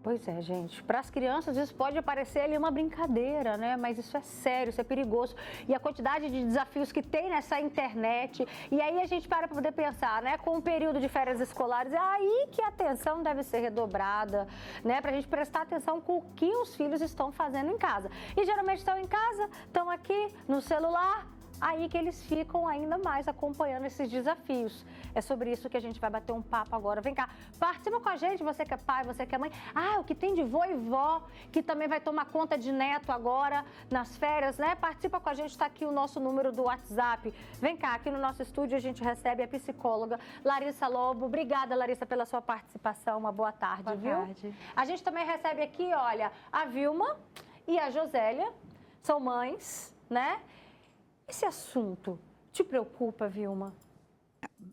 Pois é, gente. Para as crianças isso pode parecer ali uma brincadeira, né? Mas isso é sério, isso é perigoso. E a quantidade de desafios que tem nessa internet. E aí a gente para poder pensar, né? Com o período de férias escolares, é aí que a atenção deve ser redobrada, né? Para a gente prestar atenção com o que os filhos estão fazendo em casa. E geralmente estão em casa, estão aqui no celular. Aí que eles ficam ainda mais acompanhando esses desafios. É sobre isso que a gente vai bater um papo agora. Vem cá, participa com a gente, você que é pai, você que é mãe. Ah, o que tem de vô e vó, que também vai tomar conta de neto agora nas férias, né? Participa com a gente, está aqui o nosso número do WhatsApp. Vem cá, aqui no nosso estúdio a gente recebe a psicóloga Larissa Lobo. Obrigada, Larissa, pela sua participação. Uma boa tarde, viu? Boa tarde. A gente também recebe aqui, olha, a Vilma e a Josélia, são mães, né? Esse assunto te preocupa, Vilma?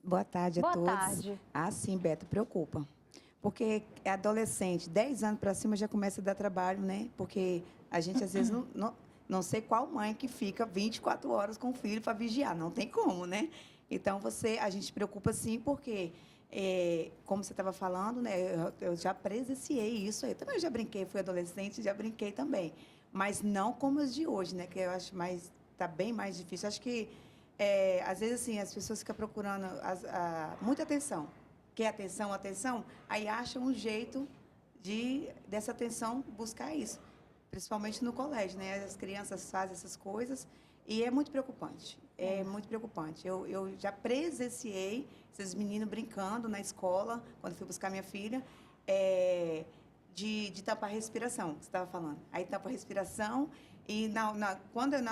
Boa tarde a todos. Boa tarde. Ah, sim, Beto, preocupa. Porque é adolescente, 10 anos para cima já começa a dar trabalho, né? Porque a gente, às vezes, não sei qual mãe que fica 24 horas com o filho para vigiar. Não tem como, né? Então, a gente se preocupa, sim, porque, como você estava falando, né? Eu já presenciei isso. Eu também já brinquei, fui adolescente, já brinquei também. Mas não como os de hoje, né? Que eu acho mais... Está bem mais difícil. Acho que, às vezes, assim, as pessoas ficam procurando muita atenção. Quer atenção, aí acham um jeito dessa atenção buscar isso. Principalmente no colégio, né? As crianças fazem essas coisas e é muito preocupante. É muito preocupante. Eu já presenciei esses meninos brincando na escola, quando fui buscar minha filha, de tampar a respiração, que você estava falando. Aí tampa a respiração. E na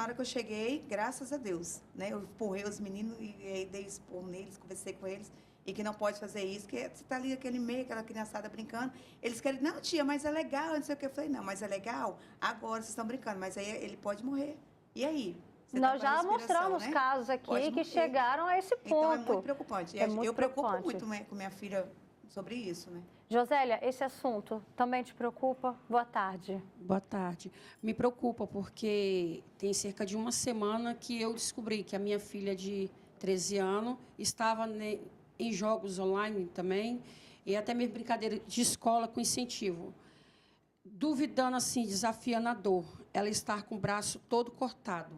hora que eu cheguei, graças a Deus, né? Eu empurrei os meninos e dei expor neles, conversei com eles, e que não pode fazer isso, que você está ali aquele meio, aquela criançada brincando. Eles querem, não, tia, mas é legal, não sei o que. Eu falei, não, mas é legal, agora vocês estão brincando, mas aí ele pode morrer. E aí? Nós já mostramos, né, casos aqui que chegaram a esse ponto. Então, é muito preocupante. Eu preocupo preocupante. muito com minha filha sobre isso, né? Josélia, esse assunto também te preocupa? Boa tarde. Boa tarde. Me preocupa porque tem cerca de uma semana que eu descobri que a minha filha de 13 anos estava em jogos online também e até mesmo brincadeira de escola com incentivo. Duvidando, assim, desafiando a dor, ela estar com o braço todo cortado.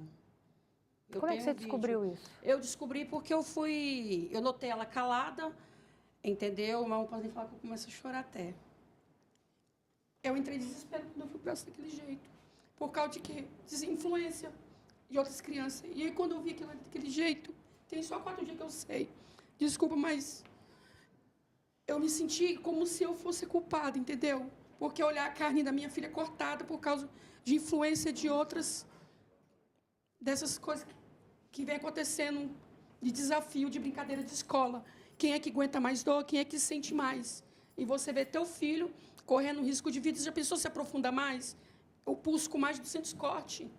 Como é que você descobriu isso? Eu descobri porque eu notei ela calada, entendeu? Mas não posso nem falar que eu começo a chorar até. Eu entrei em desespero quando eu fui para daquele jeito. Por causa de quê? Desinfluência de outras crianças. E aí, quando eu vi aquilo daquele jeito, tem só 4 dias que eu sei. Desculpa, mas eu me senti como se eu fosse culpada, entendeu? Porque olhar a carne da minha filha cortada por causa de influência de outras, dessas coisas que vem acontecendo, de desafio, de brincadeira de escola. Quem é que aguenta mais dor? Quem é que sente mais? E você vê teu filho correndo risco de vida. Já pensou se aprofunda mais? O pulso com mais de 200 cortes.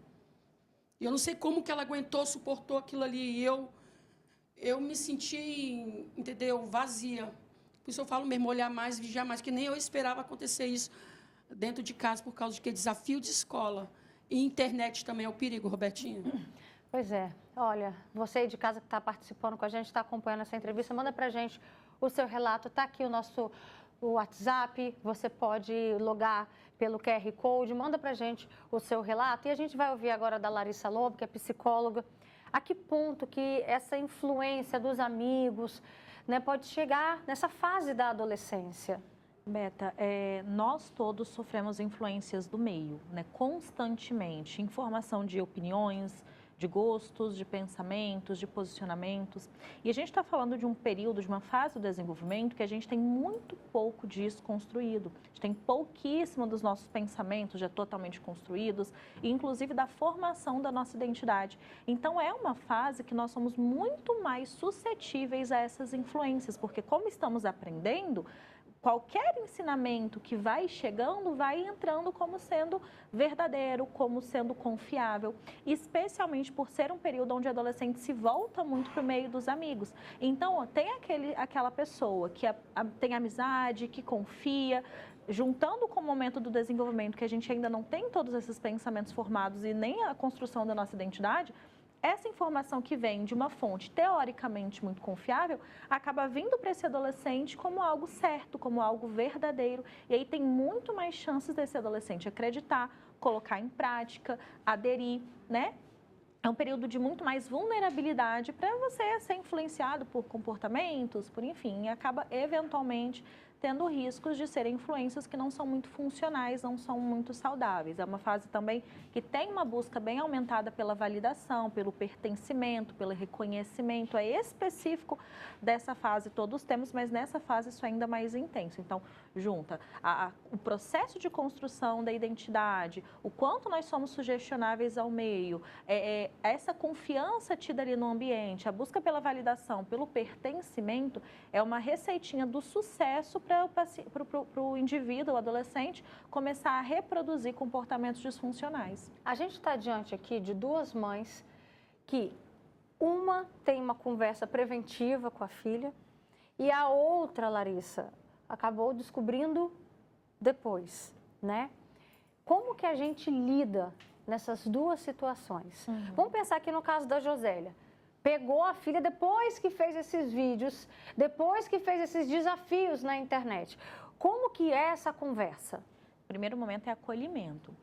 E eu não sei como que ela aguentou, suportou aquilo ali. E eu me senti, entendeu, vazia. Por isso eu falo mesmo, olhar mais, vigiar mais, que nem eu esperava acontecer isso dentro de casa, por causa de que desafio de escola. E internet também é o perigo, Robertinha. Pois é. Olha, você aí de casa que está participando com a gente, está acompanhando essa entrevista, manda para a gente o seu relato. Está aqui o nosso WhatsApp, você pode logar pelo QR Code, manda para a gente o seu relato. E a gente vai ouvir agora da Larissa Lobo, que é psicóloga. A que ponto que essa influência dos amigos, né, pode chegar nessa fase da adolescência? Beta, nós todos sofremos influências do meio, né, constantemente. Informação de opiniões, de gostos, de pensamentos, de posicionamentos. E a gente está falando de um período, de uma fase do desenvolvimento que a gente tem muito pouco disso construído. A gente tem pouquíssimo dos nossos pensamentos já totalmente construídos, e inclusive da formação da nossa identidade. Então, é uma fase que nós somos muito mais suscetíveis a essas influências, porque como estamos aprendendo, qualquer ensinamento que vai chegando, vai entrando como sendo verdadeiro, como sendo confiável, especialmente por ser um período onde o adolescente se volta muito para o meio dos amigos. Então, tem aquela pessoa que tem amizade, que confia, juntando com o momento do desenvolvimento, que a gente ainda não tem todos esses pensamentos formados e nem a construção da nossa identidade, essa informação que vem de uma fonte teoricamente muito confiável acaba vindo para esse adolescente como algo certo, como algo verdadeiro. E aí tem muito mais chances desse adolescente acreditar, colocar em prática, aderir, né? É um período de muito mais vulnerabilidade para você ser influenciado por comportamentos, por enfim, e acaba eventualmente tendo riscos de serem influências que não são muito funcionais, não são muito saudáveis. É uma fase também que tem uma busca bem aumentada pela validação, pelo pertencimento, pelo reconhecimento. É específico dessa fase, todos temos, mas nessa fase isso é ainda mais intenso. Então, junta o processo de construção da identidade, o quanto nós somos sugestionáveis ao meio, essa confiança tida ali no ambiente, a busca pela validação, pelo pertencimento, é uma receitinha do sucesso para o indivíduo, o adolescente, começar a reproduzir comportamentos disfuncionais. A gente está diante aqui de duas mães que uma tem uma conversa preventiva com a filha e a outra, Larissa, acabou descobrindo depois, né? Como que a gente lida nessas duas situações? Vamos pensar aqui no caso da Josélia. Pegou a filha depois que fez esses vídeos, depois que fez esses desafios na internet. Como que é essa conversa? O primeiro momento é acolhimento.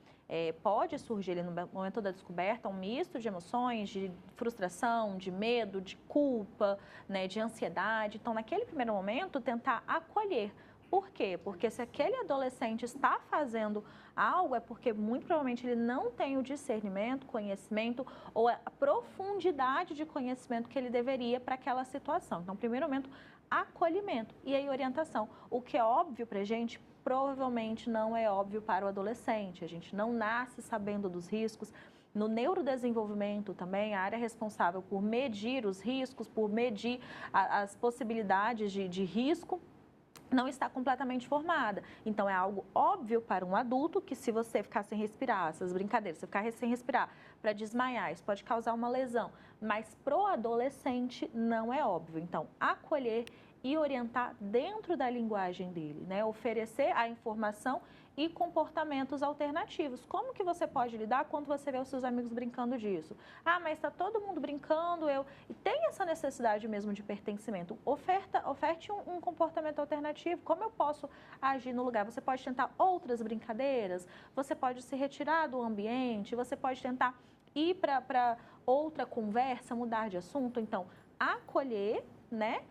Pode surgir ali no momento da descoberta um misto de emoções, de frustração, de medo, de culpa, né, de ansiedade. Então, naquele primeiro momento, tentar acolher. Por quê? Porque se aquele adolescente está fazendo algo, é porque muito provavelmente ele não tem o discernimento, conhecimento ou a profundidade de conhecimento que ele deveria para aquela situação. Então, primeiro momento, acolhimento e aí orientação. O que é óbvio para a gente, provavelmente não é óbvio para o adolescente. A gente não nasce sabendo dos riscos. No neurodesenvolvimento também, a área responsável por medir os riscos, por medir as possibilidades de risco, não está completamente formada. Então, é algo óbvio para um adulto que se você ficar sem respirar, essas brincadeiras, você ficar sem respirar para desmaiar, isso pode causar uma lesão. Mas para o adolescente não é óbvio. Então, acolher e orientar dentro da linguagem dele, né? Oferecer a informação e comportamentos alternativos. Como que você pode lidar quando você vê os seus amigos brincando disso? Ah, mas está todo mundo brincando, E tem essa necessidade mesmo de pertencimento. Oferte um comportamento alternativo. Como eu posso agir no lugar? Você pode tentar outras brincadeiras, você pode se retirar do ambiente, você pode tentar ir para outra conversa, mudar de assunto. Então, acolher, né?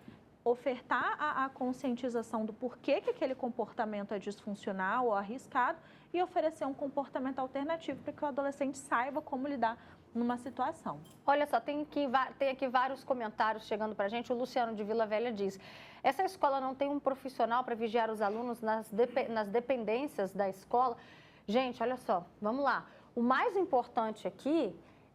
Ofertar a conscientização do porquê que aquele comportamento é disfuncional ou arriscado e oferecer um comportamento alternativo para que o adolescente saiba como lidar numa situação. Olha só, tem aqui vários comentários chegando para a gente. O Luciano de Vila Velha diz: essa escola não tem um profissional para vigiar os alunos nas dependências da escola? Gente, olha só, vamos lá. O mais importante aqui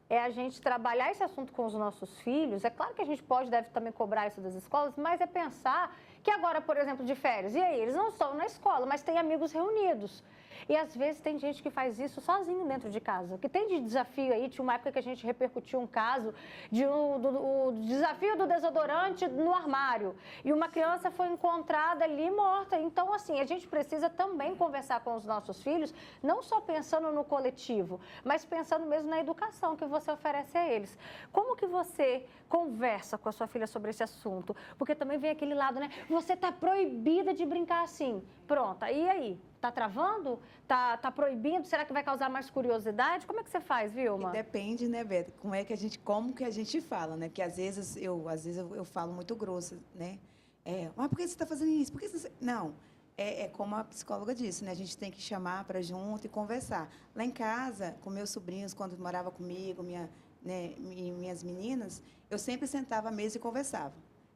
é a gente trabalhar esse assunto com os nossos filhos. É claro que a gente deve também cobrar isso das escolas, mas é pensar que agora, por exemplo, de férias, e aí, eles não estão na escola, mas têm amigos reunidos. E às vezes tem gente que faz isso sozinho dentro de casa. O que tem de desafio aí, tinha uma época que a gente repercutiu um caso do desafio do desodorante no armário. E uma criança foi encontrada ali morta. Então, assim, a gente precisa também conversar com os nossos filhos, não só pensando no coletivo, mas pensando mesmo na educação que você oferece a eles. Como que você conversa com a sua filha sobre esse assunto? Porque também vem aquele lado, né? Você está proibida de brincar assim. Pronto, e aí? Tá travando? Tá proibindo? Será que vai causar mais curiosidade? Como é que você faz, Vilma? Depende, né, Beto? Como que a gente fala, né? Porque às vezes eu falo muito grosso, né? Mas por que você está fazendo isso? Por que você... Não, é como a psicóloga disse, né? A gente tem que chamar para junto e conversar. Lá em casa, com meus sobrinhos, quando morava comigo, minhas meninas, eu sempre sentava à mesa e conversava.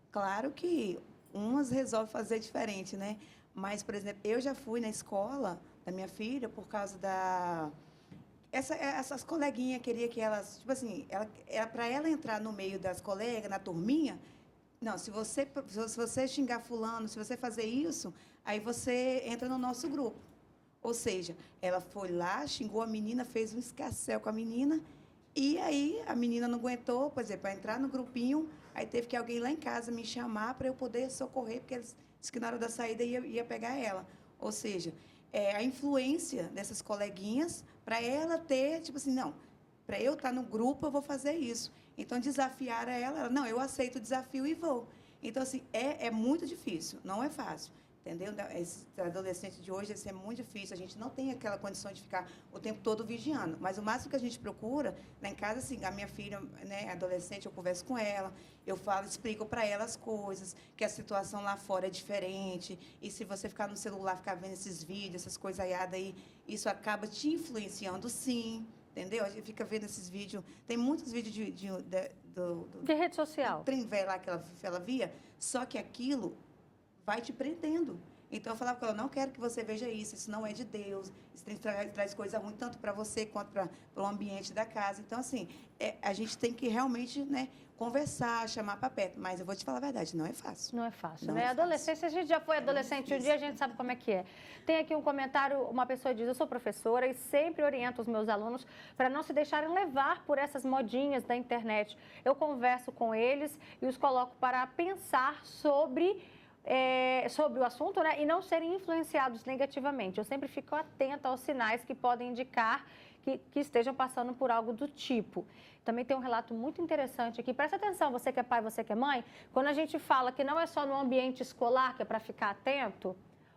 Claro que umas resolvem fazer diferente, né? Mas, por exemplo, eu já fui na escola da minha filha por causa da... Essas coleguinhas queriam que elas... Tipo assim, para ela entrar no meio das colegas, na turminha... Não, se você xingar fulano, se você fazer isso, aí você entra no nosso grupo. Ou seja, ela foi lá, xingou a menina, fez um escarcéu com a menina, e aí a menina não aguentou, por exemplo, para entrar no grupinho, aí teve que alguém lá em casa me chamar para eu poder socorrer, porque eles disse que na hora da saída ia pegar ela. Ou seja, a influência dessas coleguinhas para ela ter, tipo assim, não, para eu estar no grupo eu vou fazer isso. Então, desafiar ela, não, eu aceito o desafio e vou. Então, assim, é muito difícil, não é fácil. Entendeu? Esse adolescente de hoje, é muito difícil. A gente não tem aquela condição de ficar o tempo todo vigiando. Mas o máximo que a gente procura, lá em casa, assim, a minha filha, né, adolescente, eu converso com ela, eu falo, explico para ela as coisas, que a situação lá fora é diferente. E se você ficar no celular, ficar vendo esses vídeos, essas coisaiadas aí, isso acaba te influenciando, sim. Entendeu? A gente fica vendo esses vídeos. Tem muitos vídeos de rede social. Trem velho lá que ela via, só que aquilo vai te prendendo. Então, eu falava com ela, não quero que você veja isso não é de Deus, isso traz coisa ruim tanto para você quanto para o ambiente da casa. Então, assim, a gente tem que realmente, né, conversar, chamar para perto. Mas eu vou te falar a verdade, não é fácil. Não é fácil, Não né? é fácil. Adolescência, a gente já foi adolescente um dia, a gente sabe como é que é. Tem aqui um comentário, uma pessoa diz, eu sou professora e sempre oriento os meus alunos para não se deixarem levar por essas modinhas da internet. Eu converso com eles e os coloco para pensar sobre o assunto, né, e não serem influenciados negativamente. Eu sempre fico atenta aos sinais que podem indicar que estejam passando por algo do tipo. Também tem um relato muito interessante aqui. Presta atenção, você que é pai, você que é mãe, quando a gente fala que não é só no ambiente escolar que é para ficar atento,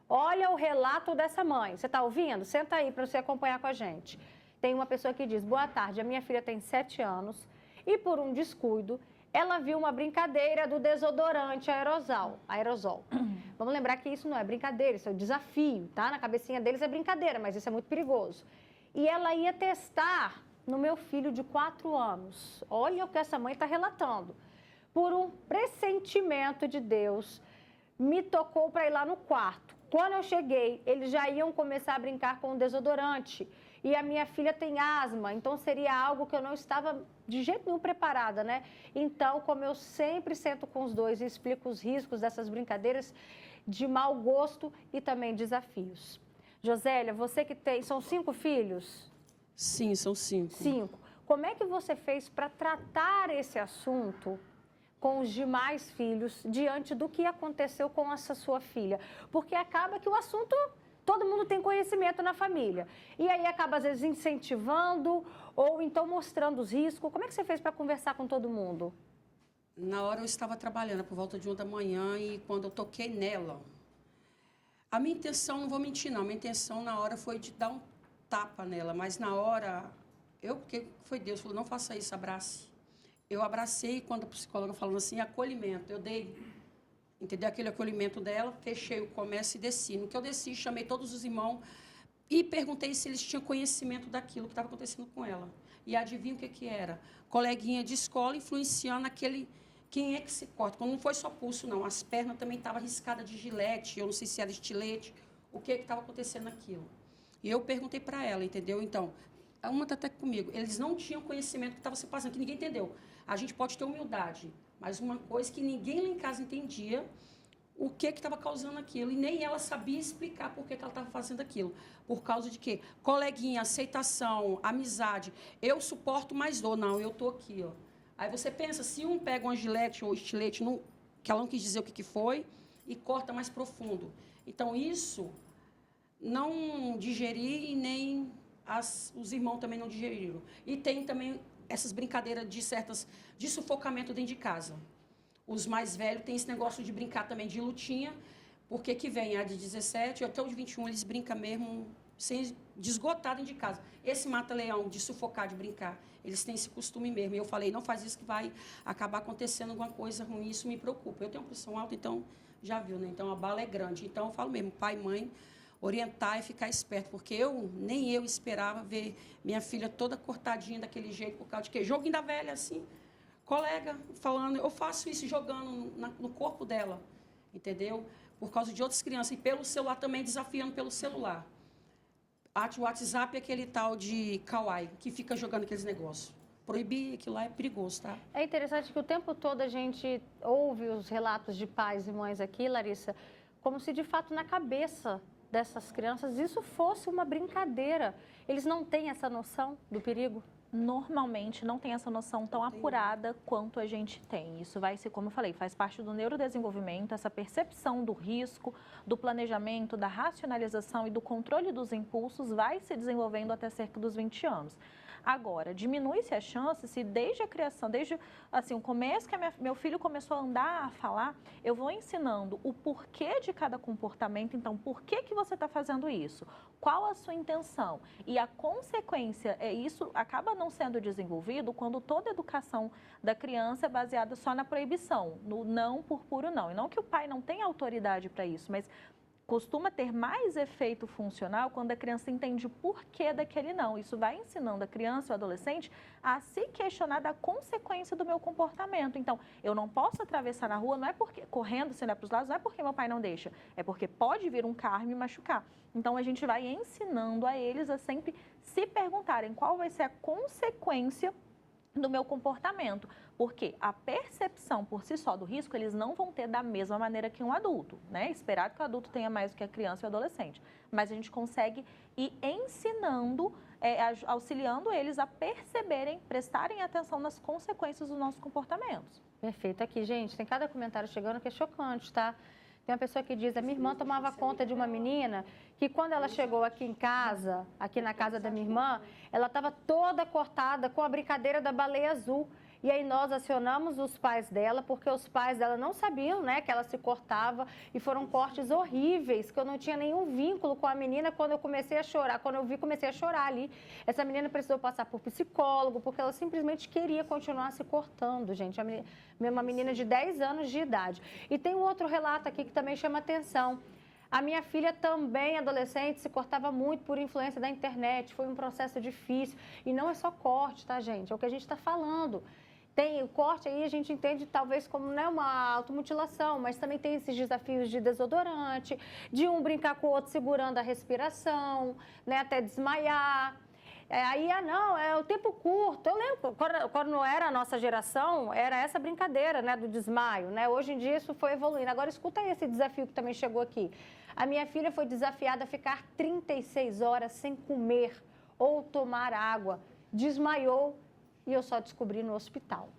olha o relato dessa mãe. Você está ouvindo? Senta aí para você acompanhar com a gente. Tem uma pessoa que diz, boa tarde, a minha filha tem 7 anos e por um descuido, ela viu uma brincadeira do desodorante aerosol. Vamos lembrar que isso não é brincadeira, isso é um desafio, tá? Na cabecinha deles é brincadeira, mas isso é muito perigoso. E ela ia testar no meu filho de 4 anos. Olha o que essa mãe está relatando. Por um pressentimento de Deus, me tocou para ir lá no quarto. Quando eu cheguei, eles já iam começar a brincar com o desodorante. E a minha filha tem asma, então seria algo que eu não estava de jeito nenhum preparada, né? Então, como eu sempre sento com os dois e explico os riscos dessas brincadeiras de mau gosto e também desafios. Josélia, você que tem... São 5 filhos? Sim, são 5. 5. Como é que você fez para tratar esse assunto com os demais filhos diante do que aconteceu com essa sua filha? Porque acaba que o assunto... Todo mundo tem conhecimento na família. E aí acaba, às vezes, incentivando ou então mostrando os riscos. Como é que você fez para conversar com todo mundo? Na hora eu estava trabalhando, por volta de 1 da manhã, e quando eu toquei nela, a minha intenção, não vou mentir não, a minha intenção na hora foi de dar um tapa nela, mas na hora, porque foi Deus, falou, não faça isso, abrace. Eu abracei, quando a psicóloga falou assim, acolhimento, eu dei... Entendeu? Aquele acolhimento dela, fechei o comércio e desci. No que eu desci, chamei todos os irmãos e perguntei se eles tinham conhecimento daquilo que estava acontecendo com ela. E adivinha o que era? Coleguinha de escola influenciando aquele... Quem é que se corta? Quando não foi só pulso, não. As pernas também estavam riscadas de gilete, eu não sei se era estilete. O que estava acontecendo naquilo? E eu perguntei para ela, entendeu? Então, uma está até comigo. Eles não tinham conhecimento do que estava se passando, que ninguém entendeu. A gente pode ter humildade, mas uma coisa que ninguém lá em casa entendia o que estava causando aquilo. E nem ela sabia explicar por que ela estava fazendo aquilo. Por causa de quê? Coleguinha, aceitação, amizade. Eu suporto mais dor. Não, eu estou aqui. Ó. Aí você pensa, se um pega uma gilete ou estilete, que ela não quis dizer o que foi, e corta mais profundo. Então, isso não digeri e nem os irmãos também não digeriram. E tem também essas brincadeiras de sufocamento dentro de casa. Os mais velhos têm esse negócio de brincar também de lutinha, porque que vem a de 17 até o de 21, eles brincam mesmo sem esgotar dentro de casa. Esse mata-leão de sufocar, de brincar, eles têm esse costume mesmo. E eu falei, não faz isso que vai acabar acontecendo alguma coisa ruim, isso me preocupa. Eu tenho uma pressão alta, então, já viu, né? Então, a bala é grande. Então, eu falo mesmo, pai e mãe, orientar e ficar esperto, porque nem eu esperava ver minha filha toda cortadinha daquele jeito, por causa de quê? Joguinho da velha, assim, colega falando, eu faço isso jogando no corpo dela, entendeu? Por causa de outras crianças, e pelo celular também, desafiando pelo celular. O WhatsApp é aquele tal de kawaii, que fica jogando aqueles negócios. Proibir aquilo lá é perigoso, tá? É interessante que o tempo todo a gente ouve os relatos de pais e mães aqui, Larissa, como se de fato na cabeça dessas crianças isso fosse uma brincadeira. Eles não têm essa noção do perigo? Normalmente não tem essa noção tão apurada quanto a gente tem. Isso vai ser, como eu falei, faz parte do neurodesenvolvimento, essa percepção do risco, do planejamento, da racionalização e do controle dos impulsos vai se desenvolvendo até cerca dos 20 anos. Agora, diminui-se a chance se desde a criação, desde assim, o começo que meu filho começou a andar, a falar, eu vou ensinando o porquê de cada comportamento. Então, por que você está fazendo isso? Qual a sua intenção? E a consequência, isso acaba não sendo desenvolvido quando toda a educação da criança é baseada só na proibição, no não por puro não. E não que o pai não tenha autoridade para isso, mas costuma ter mais efeito funcional quando a criança entende o porquê daquele não. Isso vai ensinando a criança e o adolescente a se questionar da consequência do meu comportamento. Então, eu não posso atravessar na rua, não é porque correndo, se olhar para os lados, não é porque meu pai não deixa, é porque pode vir um carro e me machucar. Então, a gente vai ensinando a eles a sempre se perguntarem qual vai ser a consequência do meu comportamento, porque a percepção por si só do risco eles não vão ter da mesma maneira que um adulto, né? Esperado que o adulto tenha mais do que a criança e o adolescente, mas a gente consegue ir ensinando, auxiliando eles a perceberem, prestarem atenção nas consequências dos nossos comportamentos. Perfeito. Aqui, gente, tem cada comentário chegando que é chocante, tá? Tem uma pessoa que diz, a minha irmã tomava conta de uma menina que quando ela chegou aqui em casa, aqui na casa da minha irmã, ela estava toda cortada com a brincadeira da baleia azul. E aí nós acionamos os pais dela, porque os pais dela não sabiam, né, que ela se cortava. E foram cortes horríveis, que eu não tinha nenhum vínculo com a menina quando eu comecei a chorar. Quando eu vi, comecei a chorar ali. Essa menina precisou passar por psicólogo, porque ela simplesmente queria continuar se cortando, gente. Uma menina de 10 anos de idade. E tem um outro relato aqui que também chama atenção. A minha filha também, adolescente, se cortava muito por influência da internet. Foi um processo difícil. E não é só corte, tá, gente? É o que a gente está falando. Tem o corte aí, a gente entende talvez como não é uma automutilação, mas também tem esses desafios de desodorante, de um brincar com o outro segurando a respiração, né, até desmaiar. Não, é o tempo curto. Eu lembro, quando era a nossa geração, era essa brincadeira, né, do desmaio, né? Hoje em dia isso foi evoluindo. Agora, escuta aí esse desafio que também chegou aqui. A minha filha foi desafiada a ficar 36 horas sem comer ou tomar água. Desmaiou e eu só descobri no hospital.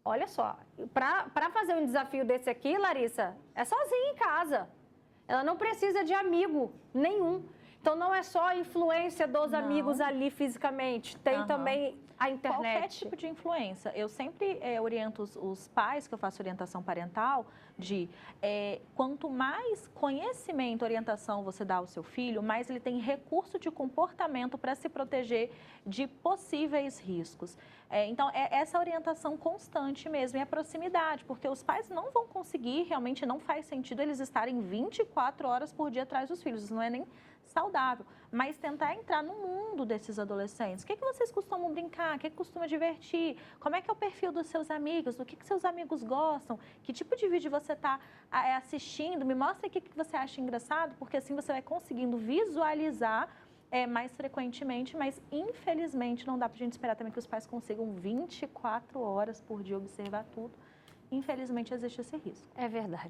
Olha só, para fazer um desafio desse aqui, Larissa, é sozinha em casa. Ela não precisa de amigo nenhum. Então, não é só a influência dos amigos ali fisicamente, tem também a internet. Qualquer tipo de influência. Eu sempre oriento os pais, que eu faço orientação parental, de quanto mais conhecimento, orientação você dá ao seu filho, mais ele tem recurso de comportamento para se proteger de possíveis riscos. Então, essa orientação constante mesmo, e a proximidade, porque os pais não vão conseguir, realmente não faz sentido eles estarem 24 horas por dia atrás dos filhos, isso não é nem saudável, mas tentar entrar no mundo desses adolescentes. O que vocês costumam brincar? O que costuma divertir? Como é que é o perfil dos seus amigos? Do que seus amigos gostam? Que tipo de vídeo você está assistindo? Me mostra o que você acha engraçado, porque assim você vai conseguindo visualizar mais frequentemente, mas infelizmente não dá para a gente esperar também que os pais consigam 24 horas por dia observar tudo. Infelizmente existe esse risco. É verdade.